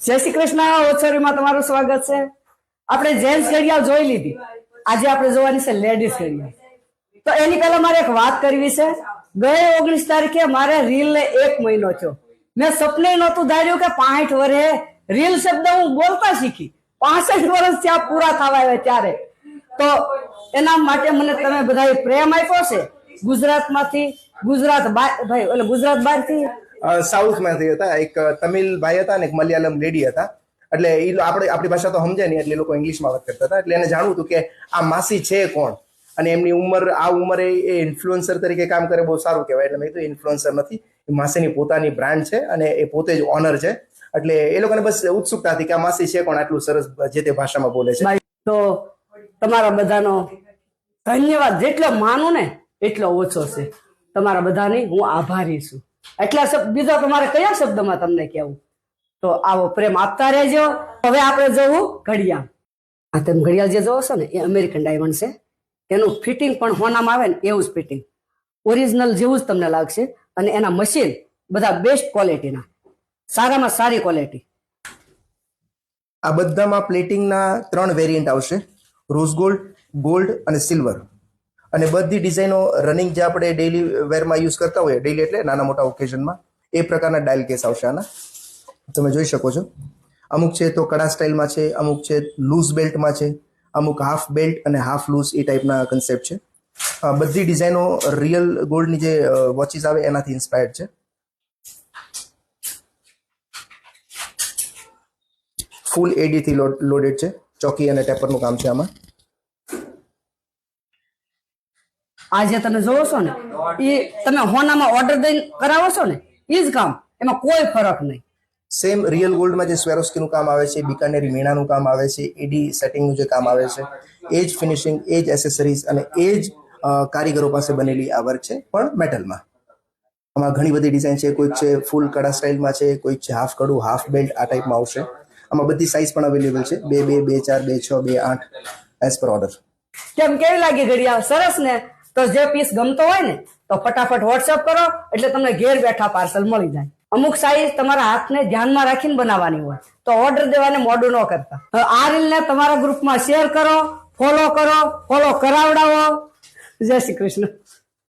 જય શ્રી કૃષ્ણ. ઓછોરીમાં તમારું સ્વાગત છે. આપણે જેન્ટ્સ ઘડિયાળ જોઈ લીધી, આજે આપણે જોવાની છે લેડીઝ ઘડિયાળ. તો એની પહેલા મારે એક વાત કરવી છે. ગયે 19 તારીખે મારે રીલ ને 1 મહિનો થયો. મેં સપને નહોતું ધાર્યું કે 65 વર્ષે રીલ શબ્દ હું બોલતા શીખી. 65 વર્ષ ત્યાં પૂરા થવા આવ્યા ત્યારે. તો એના માટે મને તમે બધા પ્રેમ આપ્યો છે. ગુજરાતમાંથી, ગુજરાત ભાઈ એટલે ગુજરાત બહારથી, સાઉથ માંથી હતા. એક તમિલ ભાઈ હતા ને એક મલયાલમ લેડી હતા. એટલે એ આપણી ભાષા તો સમજે નહીં, એટલે એ લોકો ઇંગ્લિશમાં વાત કરતા હતા. એટલે એને જાણવું હતું કે આ માસી છે કોણ, અને એમની ઉંમરે એ ઇન્ફ્લુએન્સર તરીકે કામ કરે, બહુ સારું કહેવાય. એટલે મેં કીધું ઇન્ફ્લુએન્સર નથી, એ માસીની પોતાની બ્રાન્ડ છે અને એ પોતે જ ઓનર છે. એટલે એ લોકોને બસ ઉત્સુકતા હતી કે આ માસી છે કોણ, આટલું સરસ જે તે ભાષામાં બોલે છે. તો તમારા બધાનો ધન્યવાદ. જેટલો માનું ને એટલો ઓછો છે. તમારા બધાની હું આભારી છું. એટલા શબ્દ બીજા તમારે કયા શબ્દમાં તમને કહેવું? તો આવો પ્રેમ આપતા રહેજો. હવે આપણે જોવું ઘડિયાળ. આ તમે ઘડિયાળ જે જોવો છો ને એ અમેરિકન ડાયમંડ છે. એનું ફિટિંગ પણ હોનામાં આવે ને એવું જ ફિટિંગ, ઓરિજિનલ જેવું જ તમને લાગશે. અને એના મશીન બધા બેસ્ટ ક્વોલિટીના, સારામાં સારી ક્વોલિટી. આ બધામાં પ્લેટિંગના 3 વેરિયન્ટ આવશે: રોઝ ગોલ્ડ, ગોલ્ડ અને સિલ્વર. અને બધી ડિઝાઇનો રનિંગ જે આપણે ડેઇલી વેરમાં યુઝ કરતા હોઈએ, ડેઇલી એટલે નાના મોટા ઓકેઝનમાં, એ પ્રકારના ડાયલ કેસ આવશે આના. તમે જોઈ શકો છો. અમુક છે તો કડા સ્ટાઇલમાં છે, અમુક છે લૂઝ બેલ્ટમાં છે, અમુક હાફ બેલ્ટ અને હાફ લૂઝ, એ ટાઈપના કન્સેપ્ટ છે. બધી ડિઝાઇનો રિયલ ગોલ્ડની જે વોચીસ આવે એનાથી ઇન્સ્પાયર્ડ છે. ફૂલ એડીથી લોડેડ છે. ચોકી અને ટેપરનું કામ છે આમાં. આ જે તમે જોવો છો ને એ તમે હોનામાં ઓર્ડર દઈને કરાવો છો ને એ જ કામ, એમાં કોઈ ફરક નહીં. સેમ રિયલ ગોલ્ડમાં જે સ્વેરોસ્કીનું કામ આવે છે, બિકાનેરી મીણાનું કામ આવે છે, એડી સેટિંગનું જે કામ આવે છે, એ જ ફિનિશિંગ, એ જ એસેસરીઝ અને એ જ કારીગરો પાસે બનેલી આ વર્ક છે, પણ મેટલમાં. આમાં ઘણી બધી ડિઝાઇન છે. કોઈક છે ફૂલ કડા સ્ટાઇલમાં છે, કોઈક છે હાફ કડું, હાફ બેલ્ટ, આ ટાઈપમાં આવશે. આમાં બધી સાઇઝ પણ અવેલેબલ છે: 2, 2, 2, 4, 2, 6, 2, 8 એઝ પર ઓર્ડર. કેમ કેવી લાગી ઘડિયાળ? સરસ ને? તો જે પીસ ગમતો હોય ને તો ફટાફટ વોટ્સઅપ કરો, એટલે તમને ઘેર બેઠા પાર્સલ મળી જાય. અમુક સાઈઝ તમારા હાથને ધ્યાનમાં રાખીને બનાવવાની હોય તો ઓર્ડર દેવાને મોડું ન કરતા. આ રીલને તમારા ગ્રુપમાં શેર કરો, ફોલો કરો, ફોલો કરાવડાવો. જય શ્રી કૃષ્ણ.